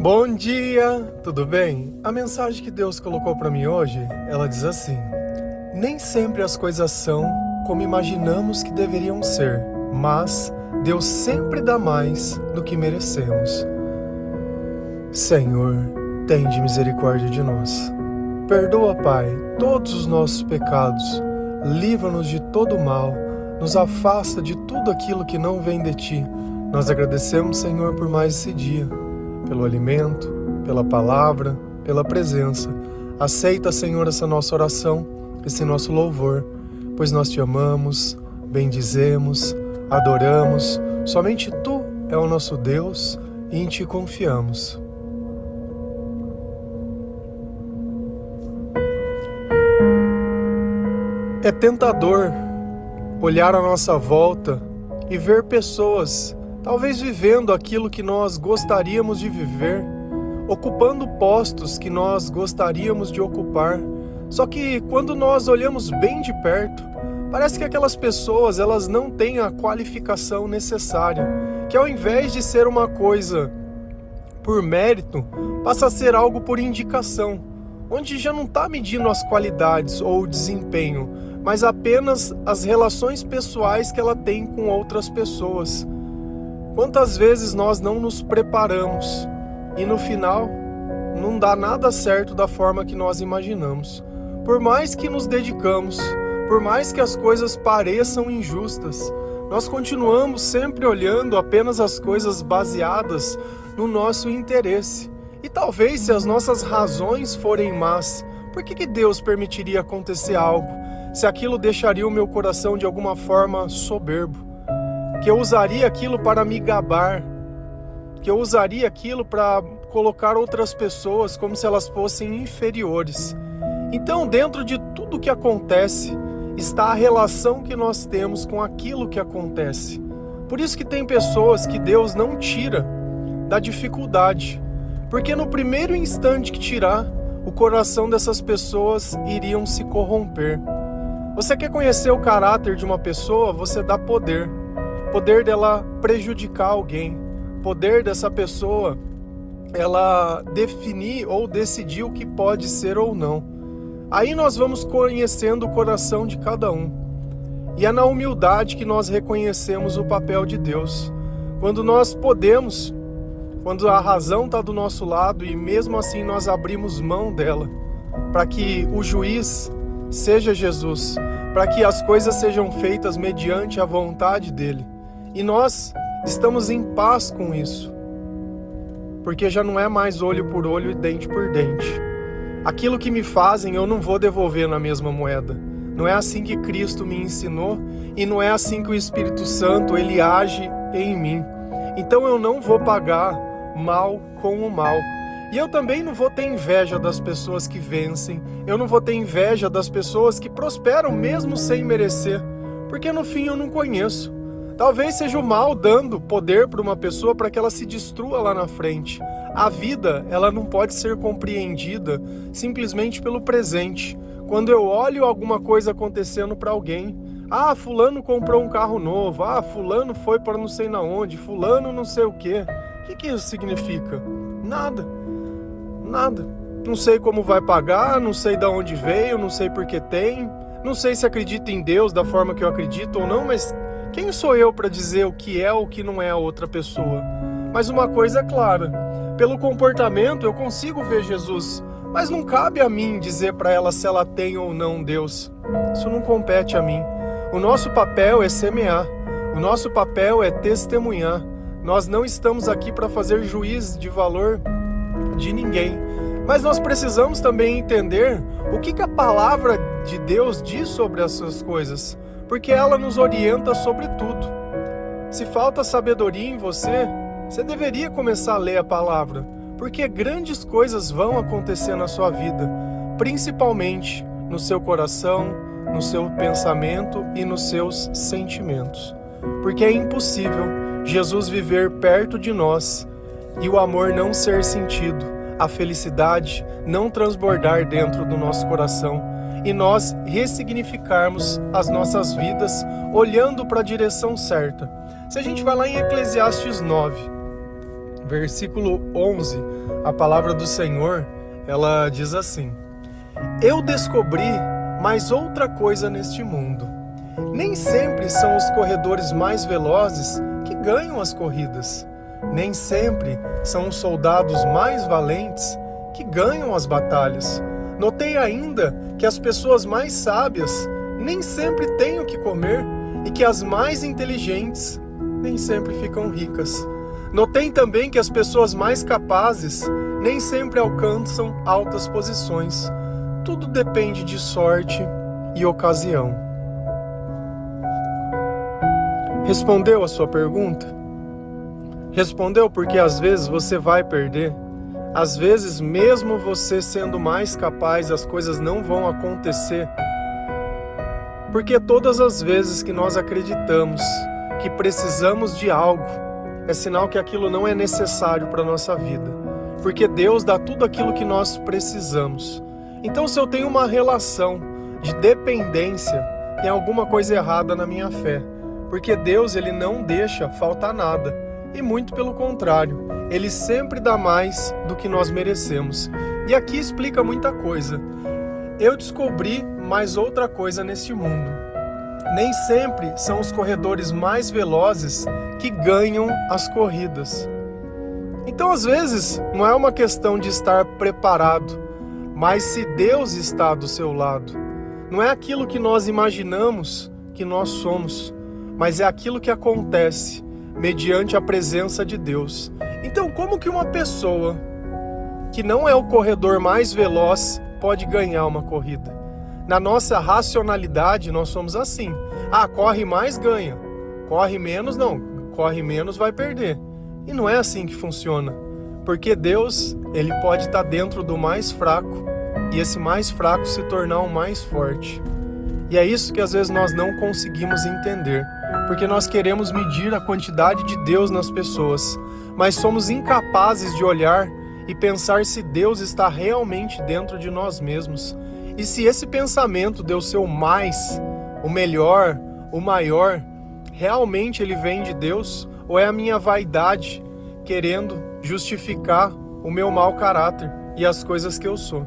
Bom dia, tudo bem? A mensagem que Deus colocou para mim hoje, ela diz assim: nem sempre as coisas são como imaginamos que deveriam ser, mas Deus sempre dá mais do que merecemos. Senhor, tende misericórdia de nós. Perdoa, Pai, todos os nossos pecados, livra-nos de todo mal, nos afasta de tudo aquilo que não vem de Ti. Nós agradecemos, Senhor, por mais esse dia, pelo alimento, pela palavra, pela presença. Aceita, Senhor, essa nossa oração, esse nosso louvor, pois nós Te amamos, bendizemos, adoramos. Somente Tu é o nosso Deus e em Ti confiamos. É tentador olhar à nossa volta e ver pessoas talvez vivendo aquilo que nós gostaríamos de viver, ocupando postos que nós gostaríamos de ocupar. Só que quando nós olhamos bem de perto, parece que aquelas pessoas elas não têm a qualificação necessária, que ao invés de ser uma coisa por mérito, passa a ser algo por indicação, onde já não está medindo as qualidades ou o desempenho, mas apenas as relações pessoais que ela tem com outras pessoas. Quantas vezes nós não nos preparamos e no final não dá nada certo da forma que nós imaginamos. Por mais que nos dedicamos, por mais que as coisas pareçam injustas, nós continuamos sempre olhando apenas as coisas baseadas no nosso interesse. E talvez se as nossas razões forem más, por que Deus permitiria acontecer algo? Se aquilo deixaria o meu coração de alguma forma soberbo, que eu usaria aquilo para me gabar, que eu usaria aquilo para colocar outras pessoas como se elas fossem inferiores. Então, dentro de tudo que acontece, está a relação que nós temos com aquilo que acontece. Por isso que tem pessoas que Deus não tira da dificuldade, porque no primeiro instante que tirar, o coração dessas pessoas iriam se corromper. Você quer conhecer o caráter de uma pessoa, você dá poder. Poder dela prejudicar alguém. Poder dessa pessoa, ela definir ou decidir o que pode ser ou não. Aí nós vamos conhecendo o coração de cada um. E é na humildade que nós reconhecemos o papel de Deus. Quando nós podemos, quando a razão está do nosso lado e mesmo assim nós abrimos mão dela, para que o juiz seja Jesus, para que as coisas sejam feitas mediante a vontade dele. E nós estamos em paz com isso, porque já não é mais olho por olho e dente por dente. Aquilo que me fazem eu não vou devolver na mesma moeda. Não é assim que Cristo me ensinou e não é assim que o Espírito Santo ele age em mim. Então eu não vou pagar mal com o mal. E eu também não vou ter inveja das pessoas que vencem. Eu não vou ter inveja das pessoas que prosperam mesmo sem merecer. Porque no fim eu não conheço. Talvez seja o mal dando poder para uma pessoa para que ela se destrua lá na frente. A vida, ela não pode ser compreendida simplesmente pelo presente. Quando eu olho alguma coisa acontecendo para alguém, fulano comprou um carro novo, fulano foi para não sei na onde, fulano não sei o quê. O que isso significa? Nada. Nada. Não sei como vai pagar, não sei de onde veio, não sei por que tem, não sei se acredito em Deus da forma que eu acredito ou não, mas quem sou eu para dizer o que é ou o que não é a outra pessoa? Mas uma coisa é clara, pelo comportamento eu consigo ver Jesus, mas não cabe a mim dizer para ela se ela tem ou não Deus. Isso não compete a mim. O nosso papel é semear, o nosso papel é testemunhar. Nós não estamos aqui para fazer juízo de valor de ninguém, mas nós precisamos também entender o que a palavra de Deus diz sobre essas coisas, porque ela nos orienta sobre tudo. Se falta sabedoria em você, você deveria começar a ler a palavra, porque grandes coisas vão acontecer na sua vida, principalmente no seu coração, no seu pensamento e nos seus sentimentos. Porque é impossível Jesus viver perto de nós e o amor não ser sentido, a felicidade não transbordar dentro do nosso coração e nós ressignificarmos as nossas vidas olhando para a direção certa. Se a gente vai lá em Eclesiastes 9, versículo 11, a palavra do Senhor, ela diz assim: Eu descobri mais outra coisa neste mundo. Nem sempre são os corredores mais velozes que ganham as corridas. Nem sempre são os soldados mais valentes que ganham as batalhas. Notei ainda que as pessoas mais sábias nem sempre têm o que comer e que as mais inteligentes nem sempre ficam ricas. Notei também que as pessoas mais capazes nem sempre alcançam altas posições. Tudo depende de sorte e ocasião. Respondeu a sua pergunta? Respondeu porque às vezes você vai perder. Às vezes, mesmo você sendo mais capaz, as coisas não vão acontecer. Porque todas as vezes que nós acreditamos que precisamos de algo, é sinal que aquilo não é necessário para a nossa vida. Porque Deus dá tudo aquilo que nós precisamos. Então, se eu tenho uma relação de dependência, tem alguma coisa errada na minha fé. Porque Deus, Ele não deixa faltar nada. E muito pelo contrário, Ele sempre dá mais do que nós merecemos. E aqui explica muita coisa. Eu descobri mais outra coisa neste mundo. Nem sempre são os corredores mais velozes que ganham as corridas. Então, às vezes, não é uma questão de estar preparado, mas se Deus está do seu lado. Não é aquilo que nós imaginamos que nós somos, mas é aquilo que acontece mediante a presença de Deus. Então, como que uma pessoa que não é o corredor mais veloz pode ganhar uma corrida? Na nossa racionalidade, nós somos assim. Corre mais, ganha. Corre menos, não. Corre menos, vai perder. E não é assim que funciona. Porque Deus, Ele pode estar dentro do mais fraco e esse mais fraco se tornar o mais forte. E é isso que às vezes nós não conseguimos entender. Porque nós queremos medir a quantidade de Deus nas pessoas, mas somos incapazes de olhar e pensar se Deus está realmente dentro de nós mesmos. E se esse pensamento de eu ser o mais, o melhor, o maior, realmente ele vem de Deus, ou é a minha vaidade querendo justificar o meu mau caráter e as coisas que eu sou.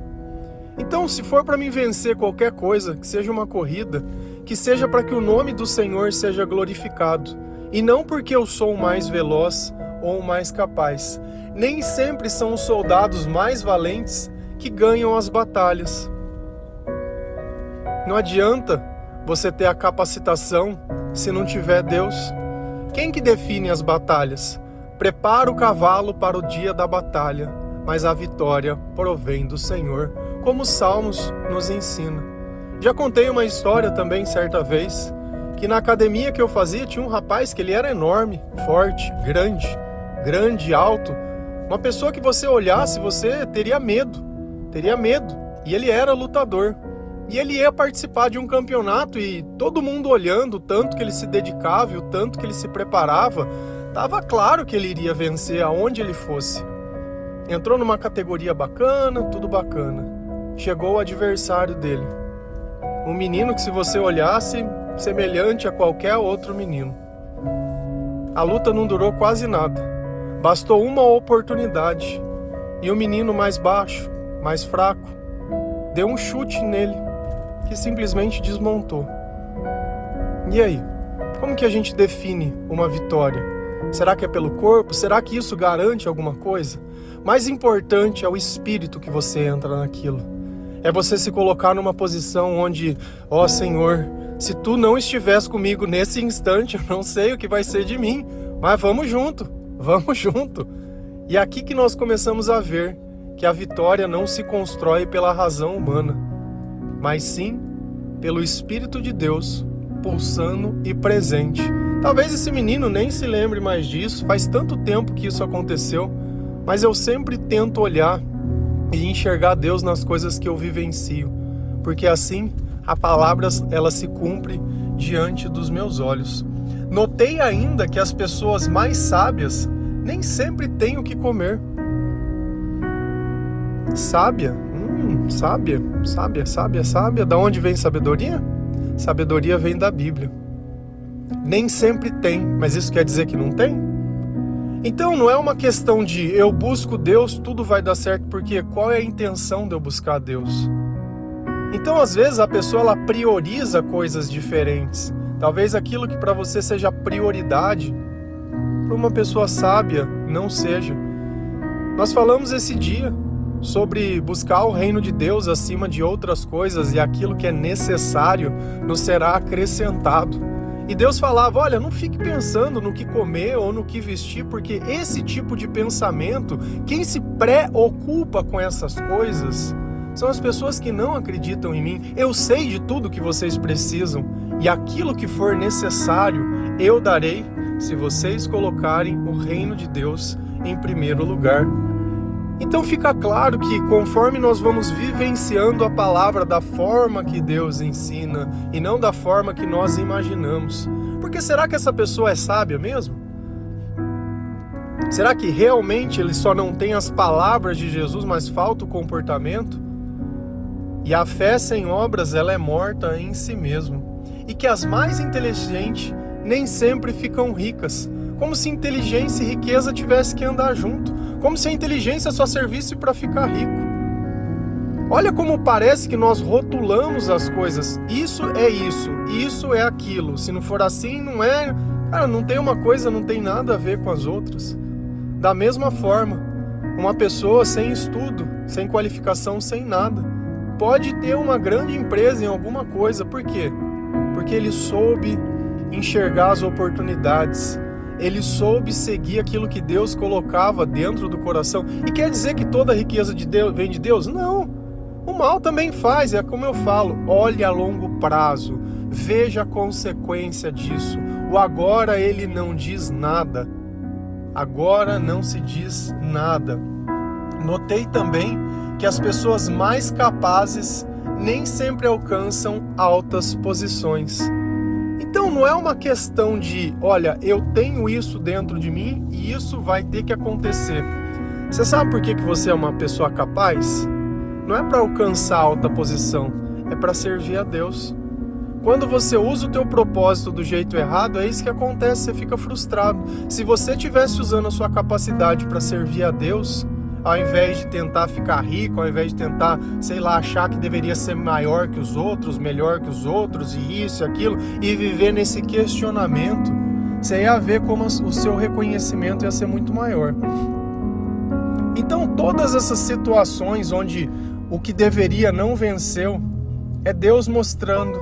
Então, se for para mim vencer qualquer coisa, que seja uma corrida, que seja para que o nome do Senhor seja glorificado, e não porque eu sou o mais veloz ou o mais capaz. Nem sempre são os soldados mais valentes que ganham as batalhas. Não adianta você ter a capacitação se não tiver Deus. Quem que define as batalhas? Prepara o cavalo para o dia da batalha, mas a vitória provém do Senhor, como os Salmos nos ensinam. Já contei uma história também certa vez, que na academia que eu fazia tinha um rapaz que ele era enorme, forte, grande, alto. Uma pessoa que você olhasse, você teria medo. E ele era lutador. E ele ia participar de um campeonato e todo mundo olhando o tanto que ele se dedicava e o tanto que ele se preparava, estava claro que ele iria vencer aonde ele fosse. Entrou numa categoria bacana, tudo bacana. Chegou o adversário dele. Um menino que, se você olhasse, semelhante a qualquer outro menino. A luta não durou quase nada. Bastou uma oportunidade. E o menino mais baixo, mais fraco, deu um chute nele, que simplesmente desmontou. E aí? Como que a gente define uma vitória? Será que é pelo corpo? Será que isso garante alguma coisa? Mais importante é o espírito que você entra naquilo. É você se colocar numa posição onde, ó Senhor, se Tu não estivesse comigo nesse instante, eu não sei o que vai ser de mim, mas vamos junto. E é aqui que nós começamos a ver que a vitória não se constrói pela razão humana, mas sim pelo Espírito de Deus pulsando e presente. Talvez esse menino nem se lembre mais disso, faz tanto tempo que isso aconteceu, mas eu sempre tento olhar e enxergar Deus nas coisas que eu vivencio, porque assim a palavra ela se cumpre diante dos meus olhos. Notei ainda que as pessoas mais sábias nem sempre têm o que comer. Sábia? Sábia. Da onde vem sabedoria? Sabedoria vem da Bíblia. Nem sempre tem, mas isso quer dizer que não tem? Então não é uma questão de eu busco Deus, tudo vai dar certo, porque qual é a intenção de eu buscar Deus? Então às vezes a pessoa ela prioriza coisas diferentes. Talvez aquilo que para você seja prioridade, para uma pessoa sábia não seja. Nós falamos esse dia sobre buscar o reino de Deus acima de outras coisas e aquilo que é necessário nos será acrescentado. E Deus falava, olha, não fique pensando no que comer ou no que vestir, porque esse tipo de pensamento, quem se preocupa com essas coisas, são as pessoas que não acreditam em mim. Eu sei de tudo que vocês precisam e aquilo que for necessário eu darei se vocês colocarem o reino de Deus em primeiro lugar. Então fica claro que conforme nós vamos vivenciando a palavra da forma que Deus ensina e não da forma que nós imaginamos. Porque será que essa pessoa é sábia mesmo? Será que realmente ele só não tem as palavras de Jesus, mas falta o comportamento? E a fé sem obras, ela é morta em si mesmo. E que as mais inteligentes nem sempre ficam ricas. Como se inteligência e riqueza tivessem que andar junto. Como se a inteligência só servisse para ficar rico. Olha como parece que nós rotulamos as coisas. Isso é isso, isso é aquilo. Se não for assim, não é... Cara, não tem uma coisa, não tem nada a ver com as outras. Da mesma forma, uma pessoa sem estudo, sem qualificação, sem nada, pode ter uma grande empresa em alguma coisa. Por quê? Porque ele soube enxergar as oportunidades. Ele soube seguir aquilo que Deus colocava dentro do coração. E quer dizer que toda a riqueza de Deus vem de Deus? Não. O mal também faz, é como eu falo, olhe a longo prazo, veja a consequência disso. O agora ele não diz nada. Agora não se diz nada. Notei também que as pessoas mais capazes nem sempre alcançam altas posições. Então não é uma questão de, olha, eu tenho isso dentro de mim e isso vai ter que acontecer. Você sabe por que você é uma pessoa capaz? Não é para alcançar alta posição, é para servir a Deus. Quando você usa o teu propósito do jeito errado, é isso que acontece, você fica frustrado. Se você estivesse usando a sua capacidade para servir a Deus, ao invés de tentar ficar rico, ao invés de tentar, sei lá, achar que deveria ser maior que os outros, melhor que os outros, e isso e aquilo, e viver nesse questionamento, você ia ver como o seu reconhecimento ia ser muito maior. Então, todas essas situações onde o que deveria não venceu, é Deus mostrando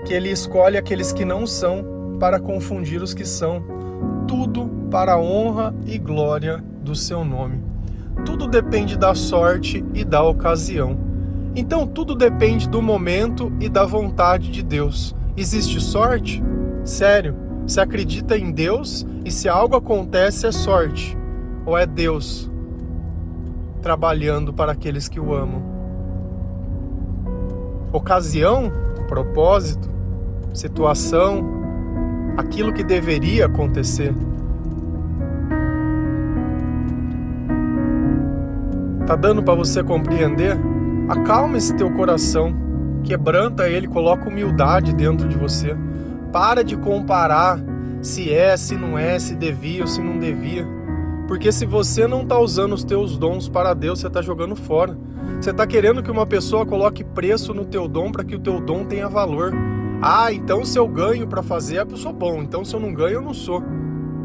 que Ele escolhe aqueles que não são para confundir os que são, tudo para a honra e glória do seu nome. Tudo depende da sorte e da ocasião. Então tudo depende do momento e da vontade de Deus. Existe sorte? Sério, você acredita em Deus e se algo acontece é sorte? Ou é Deus trabalhando para aqueles que o amam? Ocasião, propósito, situação, aquilo que deveria acontecer. Tá dando para você compreender? Acalma esse teu coração, quebranta ele, coloca humildade dentro de você. Para de comparar se é, se não é, se devia ou se não devia. Porque se você não tá usando os teus dons para Deus, você tá jogando fora. Você tá querendo que uma pessoa coloque preço no teu dom para que o teu dom tenha valor. Ah, então se eu ganho para fazer, eu sou bom. Então se eu não ganho, eu não sou.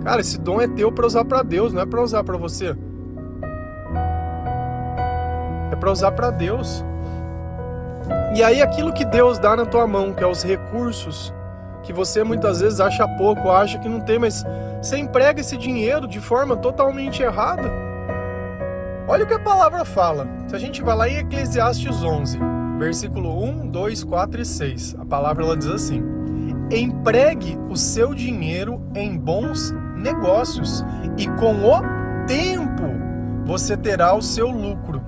Cara, esse dom é teu para usar para Deus, não é para usar para você. É para usar para Deus. E aí aquilo que Deus dá na tua mão, que é os recursos, que você muitas vezes acha pouco, acha que não tem, mas você emprega esse dinheiro de forma totalmente errada. Olha o que a palavra fala. Se a gente vai lá em Eclesiastes 11, versículo 1, 2, 4 e 6, a palavra ela diz assim: empregue o seu dinheiro em bons negócios e com o tempo você terá o seu lucro.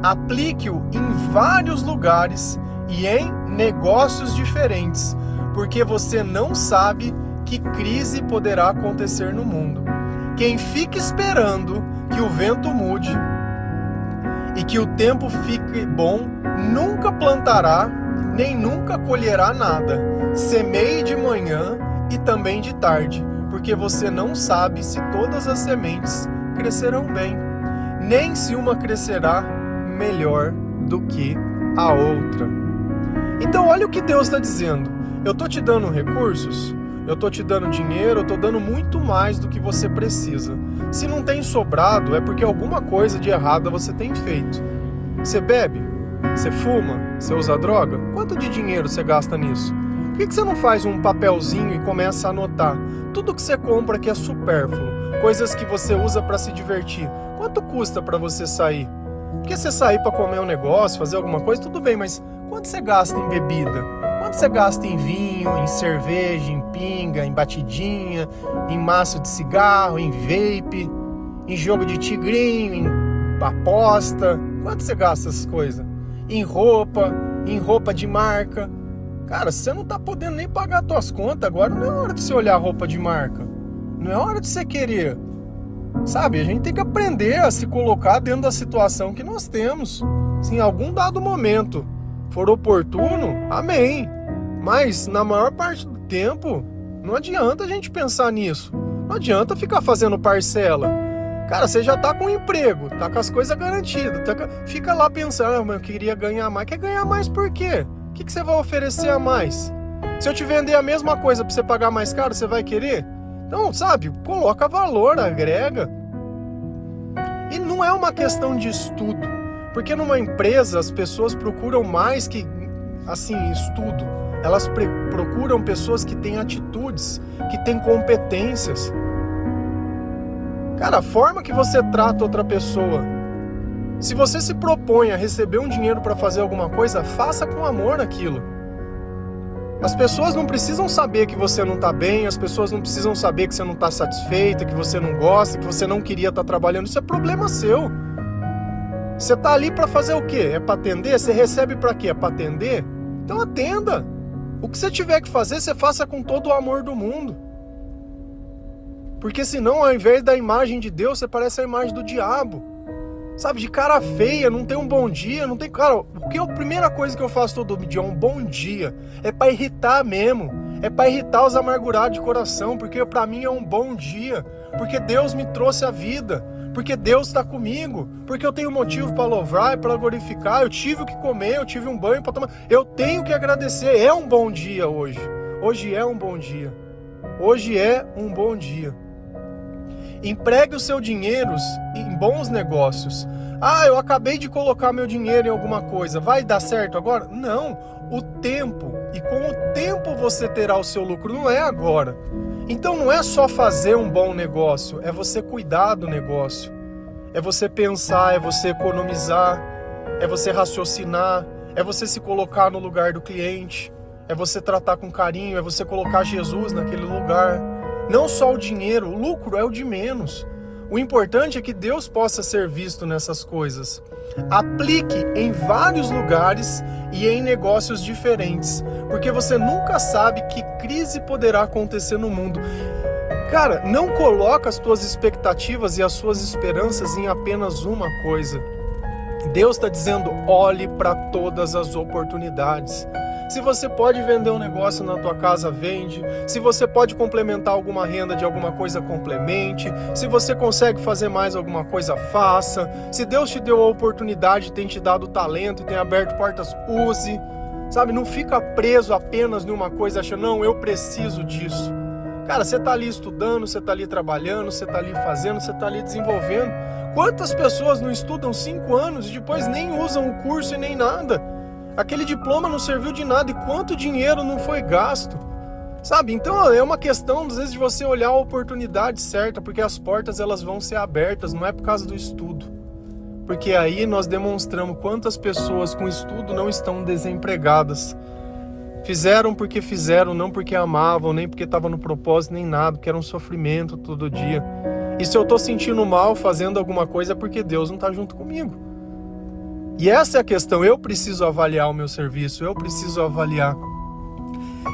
Aplique-o em vários lugares e em negócios diferentes, porque você não sabe que crise poderá acontecer no mundo. Quem fica esperando que o vento mude e que o tempo fique bom, nunca plantará, nem nunca colherá nada. Semeie de manhã e também de tarde, porque você não sabe se todas as sementes crescerão bem, nem se uma crescerá melhor do que a outra. Então olha o que Deus está dizendo. Eu estou te dando recursos, eu estou te dando dinheiro, eu estou dando muito mais do que você precisa. Se não tem sobrado, é porque alguma coisa de errada você tem feito. Você bebe? Você fuma? Você usa droga? Quanto de dinheiro você gasta nisso? Por que você não faz um papelzinho e começa a anotar tudo que você compra que é supérfluo, coisas que você usa para se divertir? Quanto custa para você sair? Porque você sair para comer um negócio, fazer alguma coisa, tudo bem, mas quanto você gasta em bebida? Quanto você gasta em vinho, em cerveja, em pinga, em batidinha, em maço de cigarro, em vape, em jogo de tigrinho, em aposta? Quanto você gasta essas coisas? Em roupa de marca. Cara, você não tá podendo nem pagar as tuas contas agora, não é hora de você olhar roupa de marca. Não é hora de você querer. Sabe, a gente tem que aprender a se colocar dentro da situação que nós temos. Se em algum dado momento for oportuno, amém. Mas na maior parte do tempo, não adianta a gente pensar nisso. Não adianta ficar fazendo parcela. Cara, você já tá com um emprego, tá com as coisas garantidas. Fica lá pensando, mas eu queria ganhar mais. Quer ganhar mais por quê? O que você vai oferecer a mais? Se eu te vender a mesma coisa pra você pagar mais caro, você vai querer? Então, sabe, coloca valor, agrega. E não é uma questão de estudo. Porque numa empresa as pessoas procuram mais que, assim, estudo. Elas procuram pessoas que têm atitudes, que têm competências. Cara, a forma que você trata outra pessoa. Se você se propõe a receber um dinheiro para fazer alguma coisa, faça com amor aquilo. As pessoas não precisam saber que você não está bem, as pessoas não precisam saber que você não está satisfeita, que você não gosta, que você não queria estar trabalhando. Isso é problema seu. Você está ali para fazer o quê? É para atender? Você recebe para quê? É para atender? Então atenda. O que você tiver que fazer, você faça com todo o amor do mundo. Porque senão, ao invés da imagem de Deus, você parece a imagem do diabo. Sabe, de cara feia, não tem um bom dia, não tem... Cara, o que é a primeira coisa que eu faço todo dia? Um bom dia. É pra irritar mesmo. É pra irritar os amargurados de coração, porque pra mim é um bom dia. Porque Deus me trouxe a vida. Porque Deus está comigo. Porque eu tenho motivo para louvar e para glorificar. Eu tive o que comer, eu tive um banho para tomar. Eu tenho que agradecer. É um bom dia hoje. Hoje é um bom dia. Hoje é um bom dia. Empregue os seus dinheiros em bons negócios. Ah, eu acabei de colocar meu dinheiro em alguma coisa. Vai dar certo agora? Não. O tempo. E com o tempo você terá o seu lucro. Não é agora. Então não é só fazer um bom negócio. É você cuidar do negócio. É você pensar, é você economizar. É você raciocinar. É você se colocar no lugar do cliente. É você tratar com carinho. É você colocar Jesus naquele lugar. Não só o dinheiro, o lucro é o de menos. O importante é que Deus possa ser visto nessas coisas. Aplique em vários lugares e em negócios diferentes, porque você nunca sabe que crise poderá acontecer no mundo. Cara, não coloca as tuas expectativas e as suas esperanças em apenas uma coisa. Deus está dizendo, olhe para todas as oportunidades. Se você pode vender um negócio na tua casa, vende. Se você pode complementar alguma renda de alguma coisa, complemente. Se você consegue fazer mais alguma coisa, faça. Se Deus te deu a oportunidade, tem te dado talento e tem aberto portas, use. Sabe, não fica preso apenas numa coisa, achando, não, eu preciso disso. Cara, você tá ali estudando, você tá ali trabalhando, você tá ali fazendo, você tá ali desenvolvendo. Quantas pessoas não estudam 5 anos e depois nem usam o curso e nem nada? Aquele diploma não serviu de nada e quanto dinheiro não foi gasto? Sabe, então é uma questão, às vezes, de você olhar a oportunidade certa, porque as portas elas vão ser abertas, não é por causa do estudo. Porque aí nós demonstramos quantas pessoas com estudo não estão desempregadas. Fizeram porque fizeram, não porque amavam, nem porque estavam no propósito, nem nada, porque era um sofrimento todo dia. E se eu estou sentindo mal fazendo alguma coisa é porque Deus não está junto comigo. E essa é a questão, eu preciso avaliar o meu serviço, eu preciso avaliar.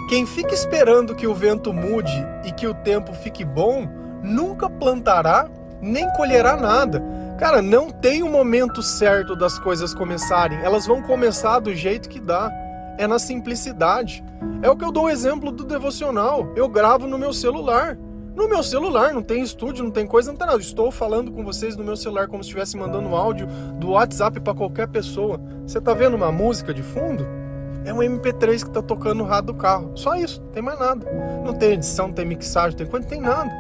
Quem fica esperando que o vento mude e que o tempo fique bom, nunca plantará, nem colherá nada. Cara, não tem o momento certo das coisas começarem, elas vão começar do jeito que dá, é na simplicidade. É o que eu dou o exemplo do devocional, eu gravo no meu celular. No meu celular, não tem estúdio, não tem coisa, não tem nada. Eu estou falando com vocês no meu celular como se estivesse mandando um áudio do WhatsApp para qualquer pessoa. Você tá vendo uma música de fundo? É um MP3 que tá tocando no rádio do carro. Só isso, não tem mais nada. Não tem edição, não tem mixagem, não tem nada.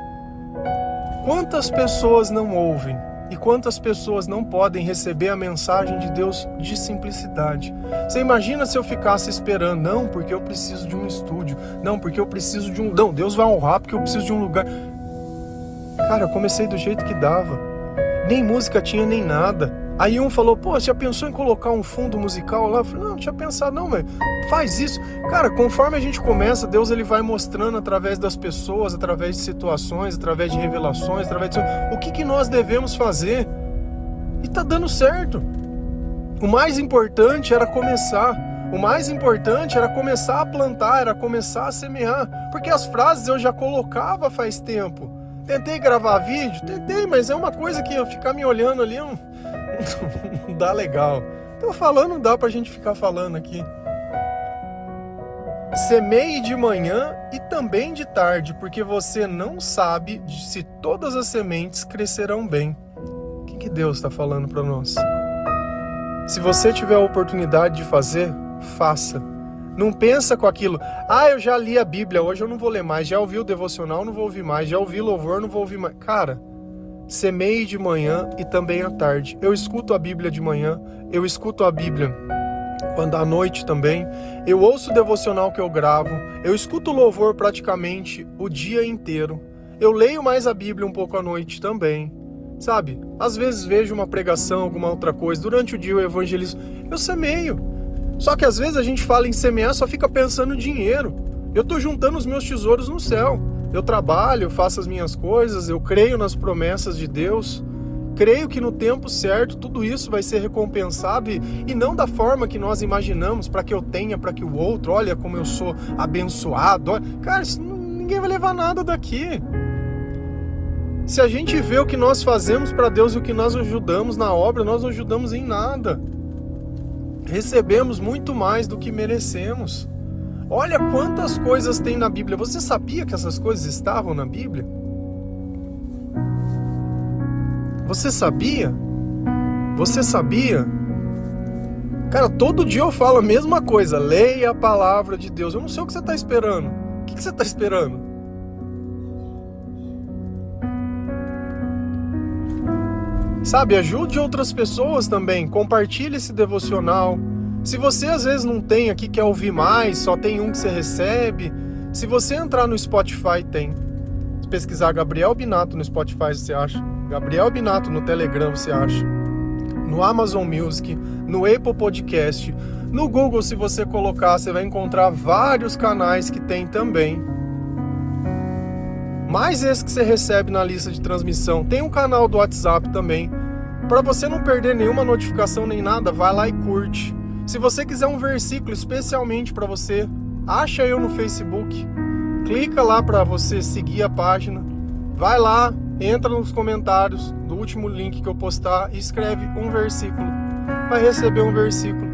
Quantas pessoas não ouvem e quantas pessoas não podem receber a mensagem de Deus de simplicidade? Você imagina se eu ficasse esperando, não, porque eu preciso de um estúdio, não, porque eu preciso de um... Não, Deus vai honrar porque eu preciso de um lugar. Cara, eu comecei do jeito que dava. Nem música tinha, nem nada. Aí um falou, pô, você já pensou em colocar um fundo musical lá? Eu falei, não tinha pensado não, mas faz isso. Cara, conforme a gente começa, Deus ele vai mostrando através das pessoas, através de situações, através de revelações, através de... o que nós devemos fazer. E tá dando certo. O mais importante era começar. O mais importante era começar a plantar, era começar a semear. Porque as frases eu já colocava faz tempo. Tentei gravar vídeo? Tentei, mas é uma coisa que eu ficar me olhando ali, não dá legal. Tô falando, não dá pra gente ficar falando aqui. Semeie de manhã e também de tarde, porque você não sabe se todas as sementes crescerão bem. O que Deus está falando para nós? Se você tiver a oportunidade de fazer, faça. Não pensa com aquilo, eu já li a Bíblia, hoje eu não vou ler mais, já ouvi o devocional, não vou ouvir mais, já ouvi louvor, não vou ouvir mais. Cara, semeie de manhã e também à tarde. Eu escuto a Bíblia de manhã, eu escuto a Bíblia quando à noite também, eu ouço o devocional que eu gravo, eu escuto louvor praticamente o dia inteiro, eu leio mais a Bíblia um pouco à noite também, sabe? Às vezes vejo uma pregação, alguma outra coisa, durante o dia eu evangelizo, eu semeio. Só que às vezes a gente fala em semear, só fica pensando em dinheiro. Eu tô juntando os meus tesouros no céu. Eu trabalho, eu faço as minhas coisas, eu creio nas promessas de Deus. Creio que no tempo certo tudo isso vai ser recompensado e não da forma que nós imaginamos, para que eu tenha, para que o outro, olha como eu sou abençoado. Olha. Cara, ninguém vai levar nada daqui. Se a gente vê o que nós fazemos para Deus e o que nós ajudamos na obra, nós não ajudamos em nada. Recebemos muito mais do que merecemos. Olha quantas coisas tem na Bíblia. Você sabia que essas coisas estavam na Bíblia? Você sabia? Você sabia? Cara, todo dia eu falo a mesma coisa. Leia a palavra de Deus. Eu não sei o que você está esperando. O que você está esperando? Sabe, ajude outras pessoas também. Compartilhe esse devocional. Se você às vezes não tem aqui, quer ouvir mais, só tem um que você recebe. Se você entrar no Spotify, tem. Se pesquisar Gabriel Binato no Spotify, você acha. Gabriel Binato no Telegram, você acha. No Amazon Music, no Apple Podcast. No Google, se você colocar, você vai encontrar vários canais que tem também. Mais esse que você recebe na lista de transmissão. Tem um canal do WhatsApp também. Para você não perder nenhuma notificação nem nada, vai lá e curte. Se você quiser um versículo especialmente para você, acha eu no Facebook. Clica lá para você seguir a página. Vai lá, entra nos comentários do último link que eu postar e escreve um versículo. Vai receber um versículo.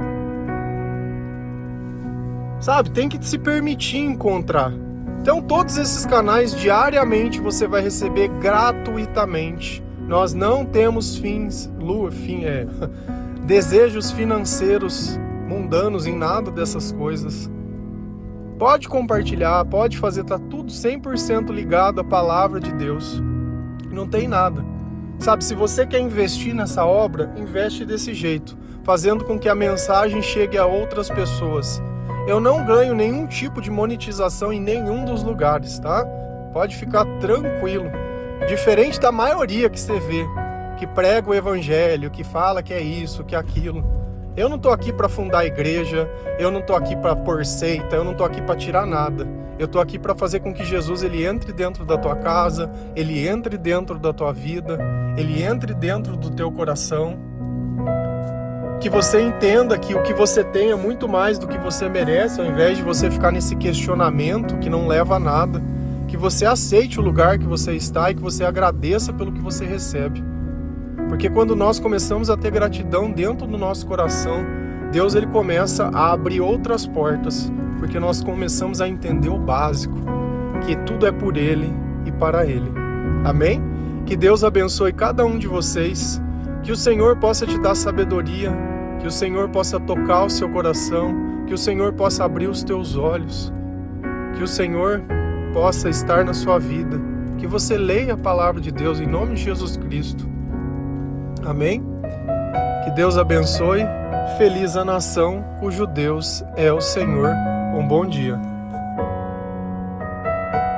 Sabe, tem que se permitir encontrar. Então todos esses canais diariamente você vai receber gratuitamente. Nós não temos desejos financeiros mundanos em nada dessas coisas. Pode compartilhar, pode fazer, tá tudo 100% ligado à palavra de Deus. Não tem nada. Sabe, se você quer investir nessa obra, investe desse jeito, fazendo com que a mensagem chegue a outras pessoas. Eu não ganho nenhum tipo de monetização em nenhum dos lugares, tá? Pode ficar tranquilo. Diferente da maioria que você vê, que prega o evangelho, que fala que é isso, que é aquilo. Eu não tô aqui para fundar igreja, eu não tô aqui para pôr seita, eu não tô aqui para tirar nada. Eu tô aqui para fazer com que Jesus ele entre dentro da tua casa, ele entre dentro da tua vida, ele entre dentro do teu coração. Que você entenda que o que você tem é muito mais do que você merece, ao invés de você ficar nesse questionamento que não leva a nada. Que você aceite o lugar que você está e que você agradeça pelo que você recebe. Porque quando nós começamos a ter gratidão dentro do nosso coração, Deus ele começa a abrir outras portas, porque nós começamos a entender o básico, que tudo é por Ele e para Ele. Amém? Que Deus abençoe cada um de vocês, que o Senhor possa te dar sabedoria, que o Senhor possa tocar o seu coração, que o Senhor possa abrir os teus olhos, que o Senhor possa estar na sua vida, que você leia a palavra de Deus em nome de Jesus Cristo. Amém? Que Deus abençoe. Feliz a nação cujo Deus é o Senhor. Um bom dia.